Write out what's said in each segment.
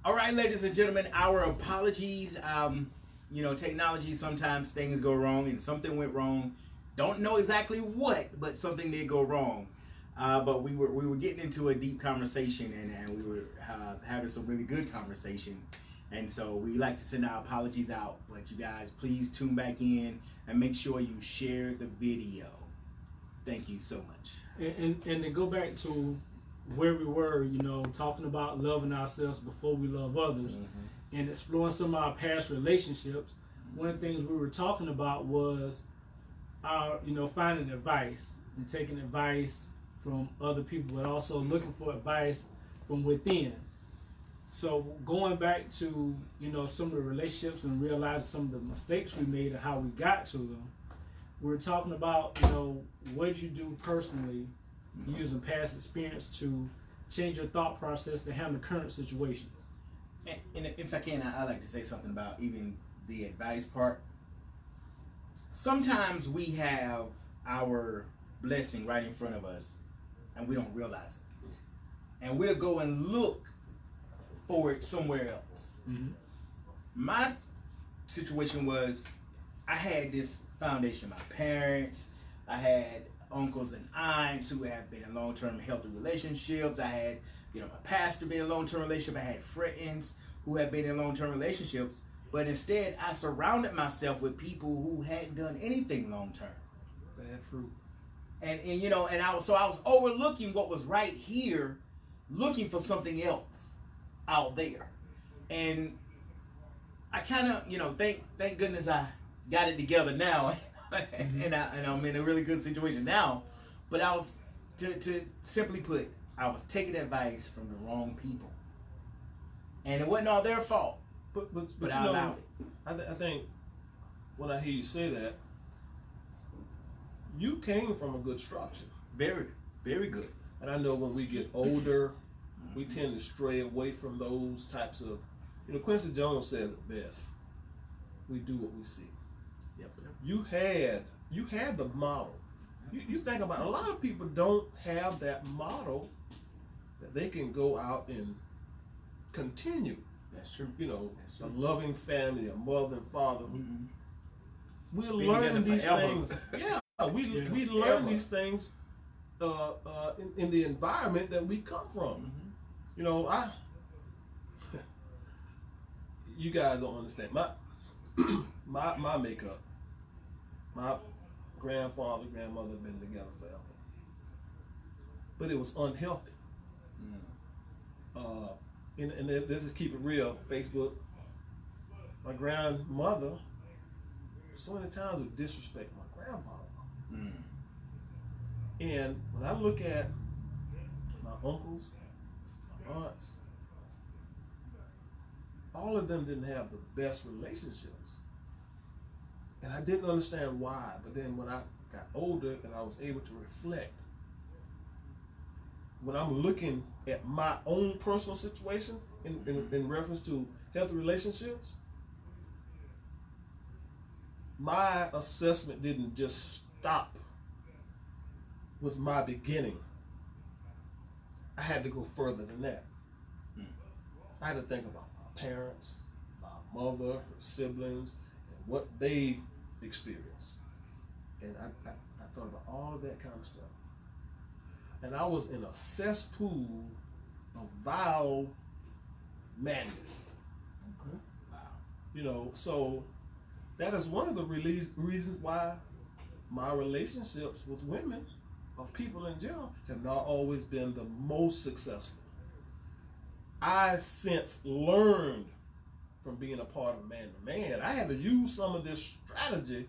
All right, ladies and gentlemen, our apologies. Technology, sometimes things go wrong, and something went wrong. Don't know exactly what, but something did go wrong. But we were getting into a deep conversation, and we were having some really good conversation. And so we like to send our apologies out. But you guys, please tune back in and make sure you share the video. Thank you so much. And to go back to where we were, talking about loving ourselves before we love others, and exploring some of our past relationships. One of the things we were talking about was our, finding advice and taking advice from other people, but also looking for advice from within. So going back to, some of the relationships and realizing some of the mistakes we made and how we got to them, we're talking about, what you do personally using past experience to change your thought process to handle current situations. And if I can, I'd like to say something about even the advice part. Sometimes we have our blessing right in front of us and we don't realize it. And we'll go and look for it somewhere else. My situation was I had this foundation. My parents, I had uncles and aunts who have been in long-term healthy relationships. I had, my pastor being in a long-term relationship. I had friends who have been in long-term relationships. But instead, I surrounded myself with people who hadn't done anything long-term. Bad fruit. And I was overlooking what was right here, looking for something else out there. And I kind of, thank goodness I got it together now. and I'm in a really good situation now. But I was, to simply put, I was taking advice from the wrong people. And it wasn't all their fault. But I allowed it. I think when I hear you say that, you came from a good structure. Very, very good. And I know when we get older, we tend to stray away from those types of, Quincy Jones says it best. We do what we see. Yep. You had the model. You think about it, a lot of people don't have that model that they can go out and continue. That's true. That's true. A loving family, a mother and father. We learn these forever. things. Yeah, we learn these things in the environment that we come from. You guys don't understand my makeup. My grandfather, grandmother have been together forever, but it was unhealthy. And let's just keep it real. Facebook. My grandmother, so many times would disrespect my grandfather. And when I look at my uncles, my aunts, all of them didn't have the best relationships. And I didn't understand why. But then when I got older and I was able to reflect, when I'm looking at my own personal situation in reference to healthy relationships, my assessment didn't just stop with my beginning. I had to go further than that. I had to think about my parents, my mother, her siblings, and what they experienced. And I thought about all of that kind of stuff. And I was in a cesspool of vile madness. Okay. Wow. So that is one of the reasons why my relationships with women, or people in general, have not always been the most successful. I since learned from being a part of Man to Man. I had to use some of this strategy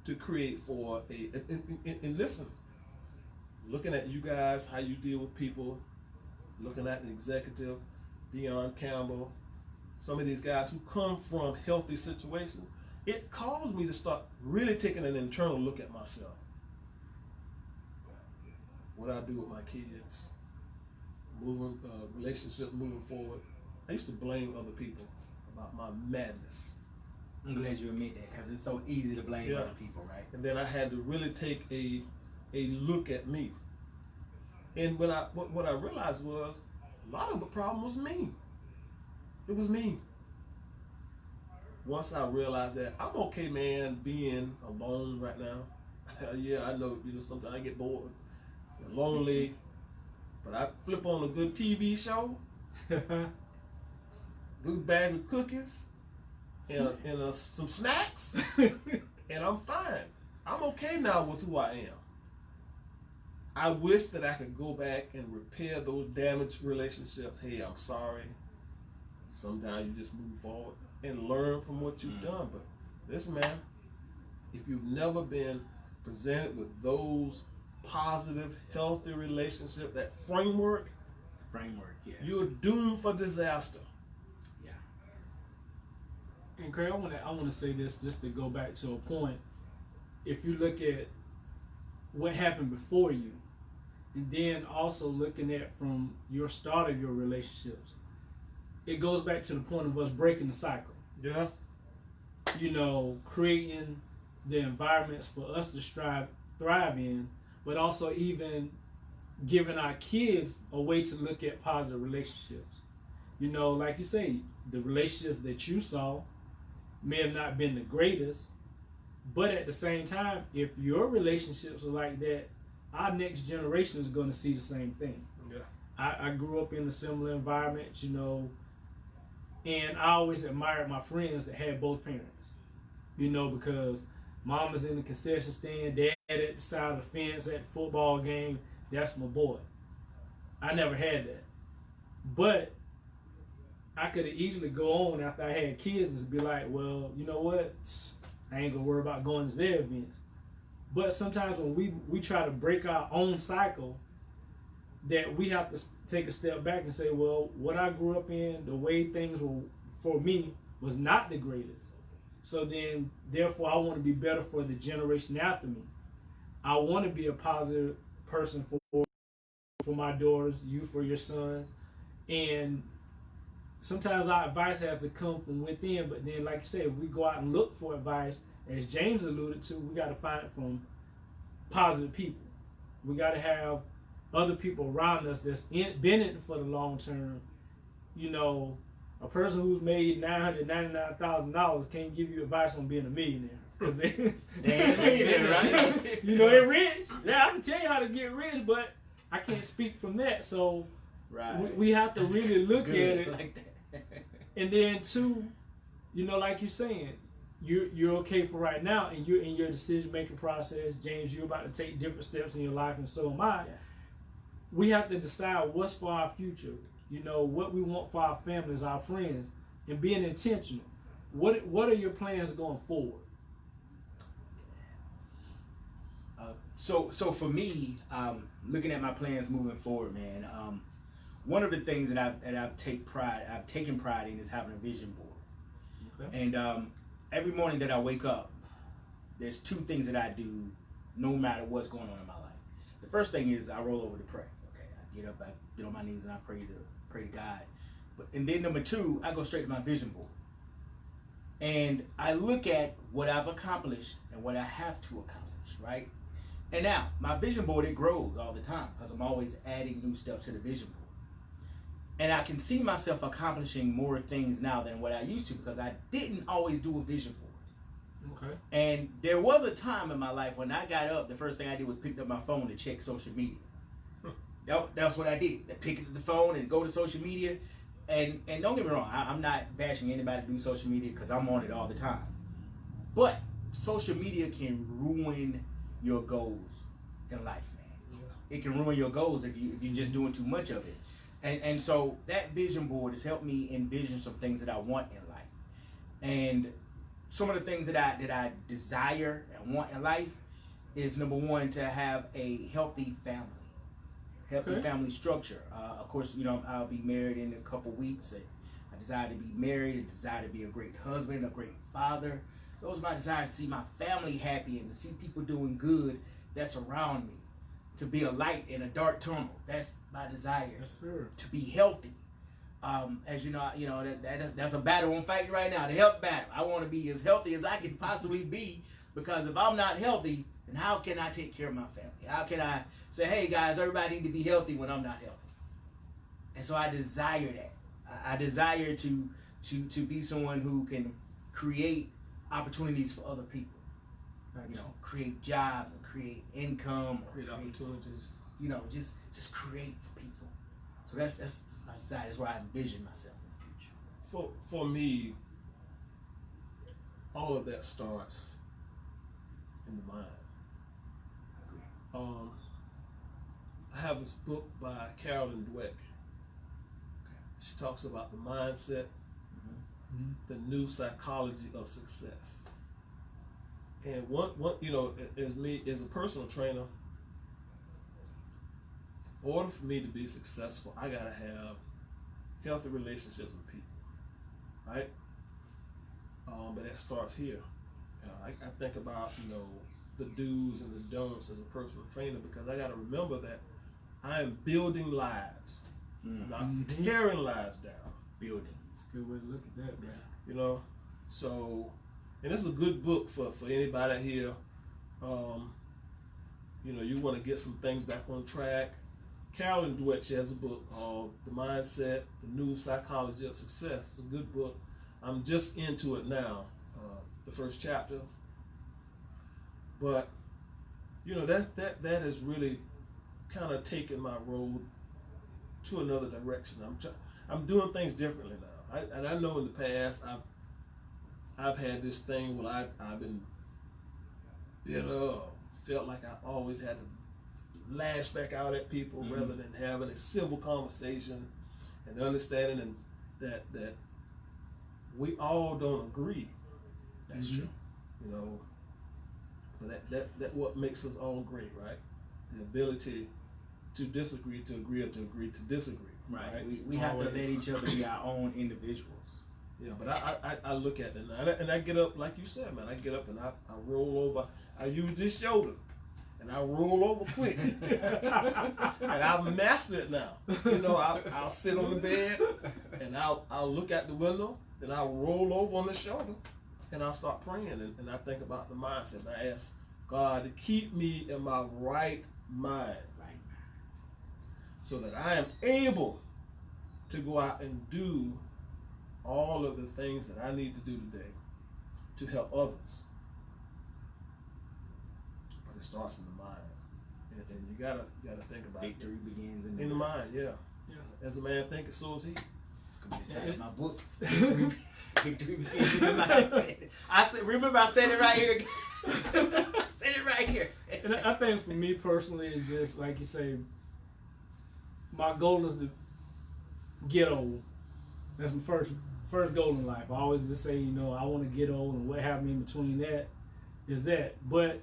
to create for and listen, looking at you guys, how you deal with people, looking at the executive, Dion Campbell, some of these guys who come from healthy situations, it caused me to start really taking an internal look at myself. What I do with my kids, relationship moving forward. I used to blame other people about my madness. I'm glad you admit that, because it's so easy to blame other people, right? And then I had to really take a look at me. And what I realized was, a lot of the problem was me. It was me. Once I realized that I'm okay, man, being alone right now. Yeah, I know, sometimes I get bored, lonely, but I flip on a good TV show, good bag of cookies, and some snacks, and I'm fine. I'm okay now with who I am. I wish that I could go back and repair those damaged relationships. Hey, I'm sorry. Sometimes you just move forward and learn from what you've done. But listen, man, if you've never been presented with those positive, healthy relationships, that framework, yeah, you're doomed for disaster. Yeah. And Craig, I want to say this just to go back to a point. If you look at what happened before you, and then also looking at from your start of your relationships, it goes back to the point of us breaking the cycle. Yeah. Creating the environments for us to thrive in, but also even giving our kids a way to look at positive relationships. Like you say, the relationships that you saw may have not been the greatest, but at the same time, if your relationships are like that, our next generation is going to see the same thing. Yeah. I grew up in a similar environment, and I always admired my friends that had both parents, because mom was in the concession stand, dad at the side of the fence at the football game. That's my boy. I never had that. But I could have easily go on after I had kids and be like, well, you know what? I ain't going to worry about going to their events. But sometimes when we try to break our own cycle, that we have to take a step back and say, well, what I grew up in, the way things were for me was not the greatest. So then, therefore, I want to be better for the generation after me. I want to be a positive person for my daughters, you for your sons. And sometimes our advice has to come from within, but then, like you said, if we go out and look for advice, as James alluded to, we got to find it from positive people. We got to have other people around us that's been in it for the long term. A person who's made $999,000 can't give you advice on being a millionaire. Cause they ain't a millionaire, right? They're rich. Yeah, I can tell you how to get rich, but I can't speak from that. So we have to really look at it. Like that. And then two, like you're saying, you're okay for right now, and you're in your decision making process. James, you're about to take different steps in your life, and so am I. Yeah. We have to decide what's for our future. What we want for our families, our friends, and being intentional. What are your plans going forward? So for me, looking at my plans moving forward, man, one of the things that I've taken pride in is having a vision board. Okay. And every morning that I wake up, there's two things that I do, no matter what's going on in my life. The first thing is I roll over to pray. Okay, I get up, I get on my knees, and I pray to God. And then number two, I go straight to my vision board. And I look at what I've accomplished and what I have to accomplish, right? And now, my vision board, it grows all the time because I'm always adding new stuff to the vision board. And I can see myself accomplishing more things now than what I used to because I didn't always do a vision board. Okay. And there was a time in my life when I got up, the first thing I did was pick up my phone to check social media. That's what I did. I pick up the phone and go to social media. And don't get me wrong, I'm not bashing anybody to do social media because I'm on it all the time. But social media can ruin your goals in life, man. Yeah. It can ruin your goals if you're just doing too much of it. And so that vision board has helped me envision some things that I want in life. And some of the things that I desire and want in life is, number one, to have a healthy family. Family structure. Of course, I'll be married in a couple weeks. I desire to be married. I desire to be a great husband, a great father. Those are my desires, to see my family happy and to see people doing good that's around me. To be a light in a dark tunnel. That's my desire. Yes, sir. To be healthy. As you know, that's a battle I'm fighting right now. The health battle. I want to be as healthy as I can possibly be, because if I'm not healthy, then how can I take care of my family? How can I say, hey guys, everybody need to be healthy when I'm not healthy? And so I desire that. I desire to be someone who can create opportunities for other people. You know, create jobs and create income, create opportunities. You know, just create for people. So that's my desire. That's where I envision myself in the future. For me, all of that starts in the mind. I have this book by Carolyn Dweck. She talks about the mindset, the new psychology of success. And one, you know, as me as a personal trainer, in order for me to be successful, I gotta have healthy relationships with people, right? But that starts here. I think about, you know, the do's and the don'ts as a personal trainer, because I gotta remember that I am building lives, not tearing lives down. Building. It's a good way to look at that, man. You know, so, and it's a good book for anybody here. You know, you want to get some things back on track. Carolyn Dweck, she has a book called The Mindset, The New Psychology of Success. It's a good book. I'm just into it now, the first chapter. But, you know, that has really kind of taken my road to another direction. I'm doing things differently now. And I know in the past I've had this thing where I've been bitter, felt like I always had to lash back out at people rather than having a civil conversation and understanding that we all don't agree. That's true. You know, but that what makes us all great, right? The ability to disagree, to agree, or to agree to disagree. Right. We have to let each other be our own individuals. Yeah, but I look at it and I get up, like you said, man. I get up and I roll over. I use this shoulder and I roll over quick. And I've mastered it now. You know, I'll sit on the bed and I'll look out the window, then I'll roll over on the shoulder and I'll start praying and I think about the mindset. And I ask God to keep me in my right mind, so that I am able to go out and do all of the things that I need to do today to help others. But it starts in the mind, and you gotta think about Victory begins in the mind. Yeah. Yeah. As a man thinketh, so is he. It's gonna be a title of my book. Victory begins in the mind. Remember I said it right here. I said it right here. And I think for me personally, it's just like you say, my goal is to get old. That's my first goal in life. I always just say, you know, I want to get old, and what happened in between that is that. But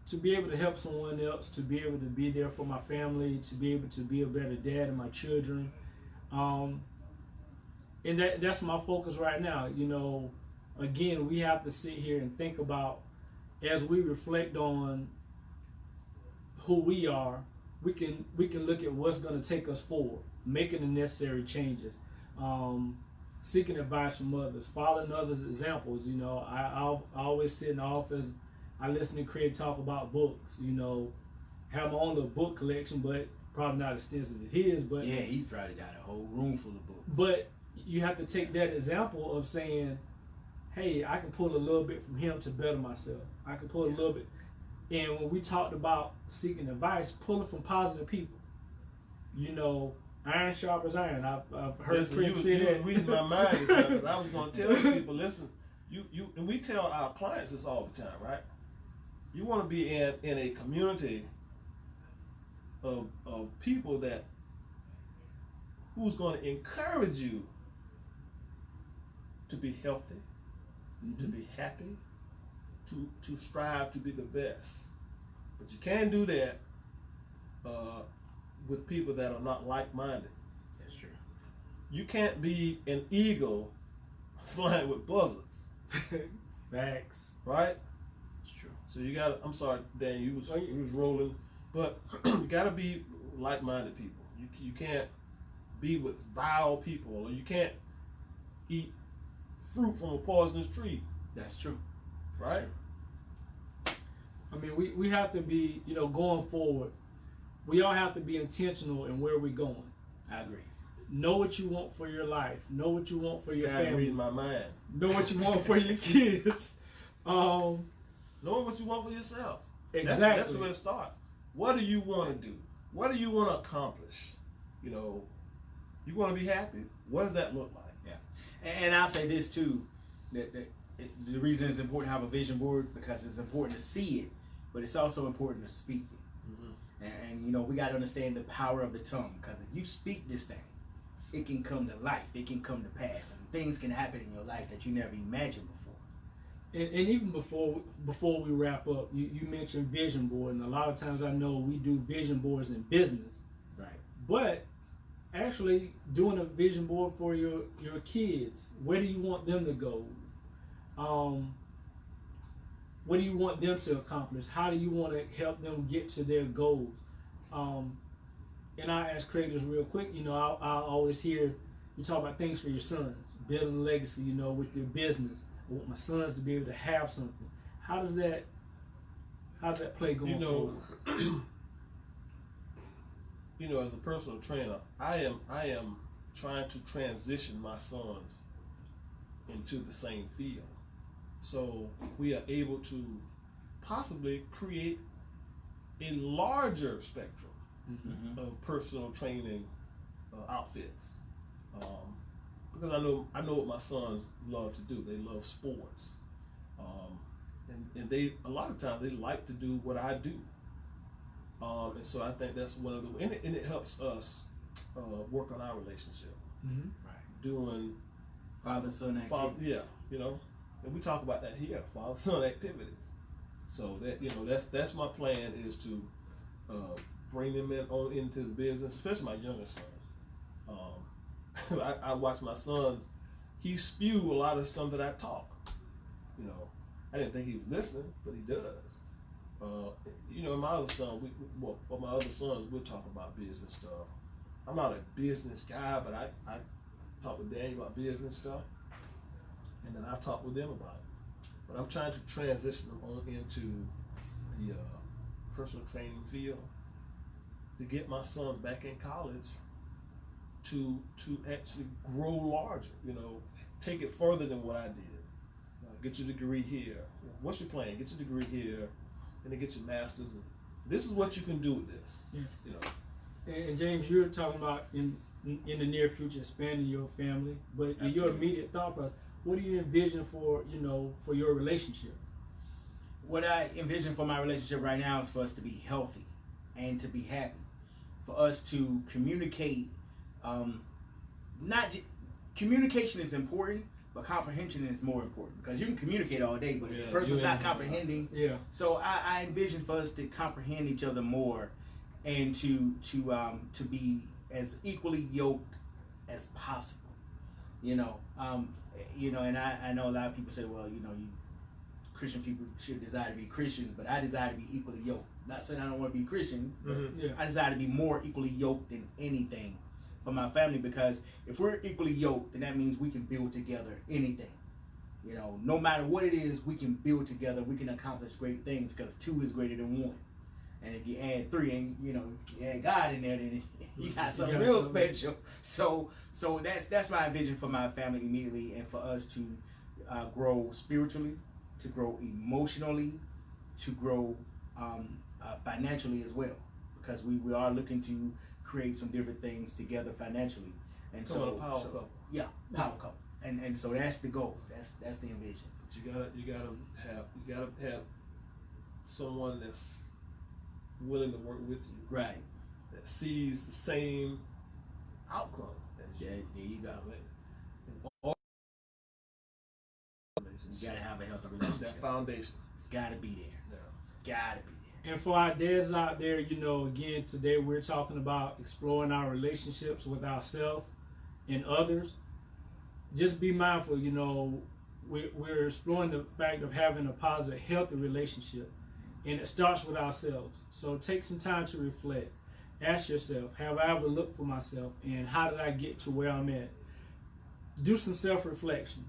to be able to help someone else, to be able to be there for my family, to be able to be a better dad to my children, and that's my focus right now. You know, again, we have to sit here and think about, as we reflect on who we are, we can look at what's going to take us forward, making the necessary changes, seeking advice from others, following others' examples. You know, I always sit in the office, I listen to Craig talk about books. You know, have my own little book collection, but probably not extensive as his. But yeah, he's probably got a whole room full of books. But you have to take that example of saying, hey, I can pull a little bit from him to better myself. I can pull a little bit. And when we talked about seeking advice, pulling from positive people. You know, iron sharp as iron. I've heard Craig say that. You reading my mind, because I was going to tell people, listen, you and we tell our clients this all the time, right? You want to be in a community of people who's going to encourage you to be healthy, to be happy, to strive to be the best. But you can't do that with people that are not like-minded. That's true. You can't be an eagle flying with buzzards. Facts. Right? That's true. So you got to, I'm sorry, Dan, you was rolling, but you got to be like-minded people. You can't be with vile people, or you can't eat fruit from a poisonous tree. That's true. Right? I mean, we have to be, you know, going forward, we all have to be intentional in where we're going. I agree. know what you want for your life. Know what you want for your family. family. Reading my mind. Know what you want for your kids. Knowing what you want for yourself. Exactly. That's the way it starts. What do you want to do? What do you want to accomplish? You know, you want to be happy? What does that look like? Yeah. And I'll say this too, that the reason it's important to have a vision board, because it's important to see it, but it's also important to speak it. Mm-hmm. And you know, we got to understand the power of the tongue, because if you speak this thing, it can come to life. It can come to pass. And things can happen in your life that you never imagined before. And even before we wrap up, you mentioned vision board, and a lot of times I know we do vision boards in business, right? But actually doing a vision board for your kids, where do you want them to go? What do you want them to accomplish? How do you want to help them get to their goals? And I ask creators real quick, you know, I always hear you talk about things for your sons, building a legacy, you know, with your business. I want my sons to be able to have something. How does that play going forward? You know, as a personal trainer, I am trying to transition my sons into the same field, so we are able to possibly create a larger spectrum of personal training outfits. Because I know what my sons love to do. They love sports, and they a lot of times they like to do what I do. And so I think that's one of the, and it helps us work on our relationship. Mm-hmm. Right. Doing father-son activities. Yeah, you know, and we talk about that here, father-son activities. So that, you know, that's my plan, is to bring them into the business, especially my youngest son. I watch my sons, he spew a lot of stuff that I talk. You know, I didn't think he was listening, but he does. You know, my other son, my other sons, we'll talk about business stuff. I'm not a business guy, but I talk with Daniel about business stuff, and then I talk with them about it. But I'm trying to transition them on into the personal training field to get my sons back in college to actually grow larger. You know, take it further than what I did. Get your degree here. What's your plan? Get your degree here, and then get your master's. And this is what you can do with this. Yeah. You know. And James, you're talking about in the near future expanding your family, but Absolutely. Your immediate thought process, what do you envision for your relationship? What I envision for my relationship right now is for us to be healthy and to be happy, for us to communicate. Communication is important, but comprehension is more important, because you can communicate all day, but if the person's not comprehending, so I envision for us to comprehend each other more, and to be as equally yoked as possible. And I know a lot of people say, well, Christian people should desire to be Christians, but I desire to be equally yoked. Not saying I don't want to be Christian, but I desire to be more equally yoked than anything for my family, because if we're equally yoked, then that means we can build together anything. No matter what it is, we can build together. We can accomplish great things, because 2 is greater than 1. And if you add 3, and you add God in there, then you got something real special. So that's my vision for my family immediately, and for us to grow spiritually, to grow emotionally, to grow financially as well, because we are looking to create some different things together financially. And so a power couple. Yeah, power couple. And so that's the goal. That's the envision. But you gotta have someone that's willing to work with you, right? That sees the same outcome as you. There you go. You gotta have a healthy relationship. That foundation. It's gotta be there. Yeah. It's gotta be there. And for our dads out there, again, today we're talking about exploring our relationships with ourselves and others. Just be mindful, we're exploring the fact of having a positive, healthy relationship. And it starts with ourselves. So take some time to reflect. Ask yourself, have I ever looked for myself? And how did I get to where I'm at? Do some self-reflection.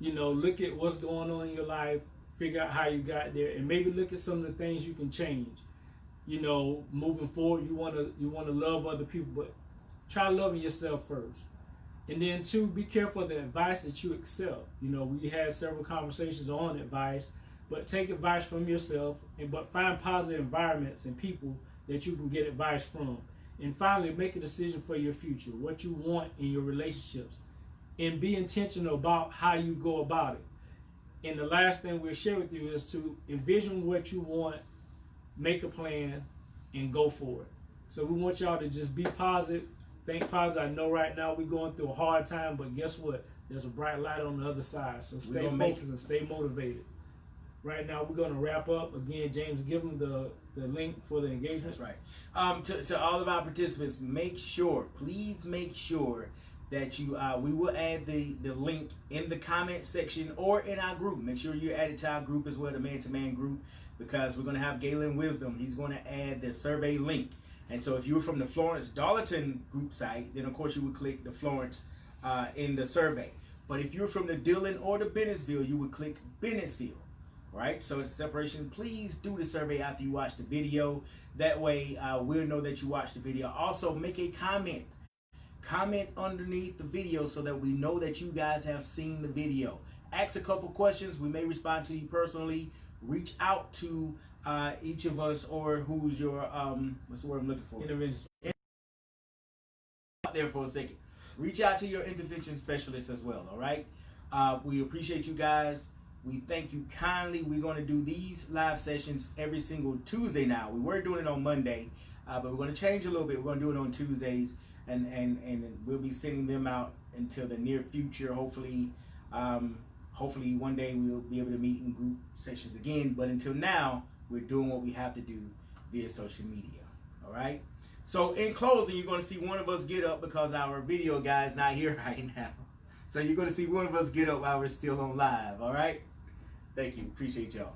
Look at what's going on in your life. Figure out how you got there. And maybe look at some of the things you can change. Moving forward, you want to love other people. But try loving yourself first. And then 2, be careful of the advice that you accept. You know, we had several conversations on advice, but take advice from yourself, but find positive environments and people that you can get advice from. And finally, make a decision for your future, what you want in your relationships, and be intentional about how you go about it. And the last thing we'll share with you is to envision what you want, make a plan, and go for it. So we want y'all to just be positive, think positive. I know right now we're going through a hard time, but guess what? There's a bright light on the other side. So stay focused and stay motivated. Right now, we're going to wrap up. Again, James, give them the link for the engagement. That's right. To all of our participants, please make sure that you, we will add the link in the comment section or in our group. Make sure you're added to our group as well, the man-to-man group, because we're going to have Galen Wisdom. He's going to add the survey link. And so if you were from the Florence Darlington group site, then of course you would click the Florence in the survey. But if you're from the Dillon or the Bennettsville, you would click Bennettsville. Right, so it's a separation. Please do the survey after you watch the video. That way we'll know that you watched the video. Also, make a comment underneath the video so that we know that you guys have seen the video. Ask a couple questions. We may respond to you personally. Reach out to each of us, or who's your what's the word I'm looking for? Intervention. Out there for a second. Reach out to your intervention specialist as well. All right. We appreciate you guys. We thank you kindly. We're going to do these live sessions every single Tuesday now. We were doing it on Monday, but we're going to change a little bit. We're going to do it on Tuesdays, and we'll be sending them out until the near future. Hopefully one day we'll be able to meet in group sessions again. But until now, we're doing what we have to do via social media. All right? So in closing, you're going to see one of us get up because our video guy is not here right now. So you're going to see one of us get up while we're still on live. All right? Thank you. Appreciate y'all.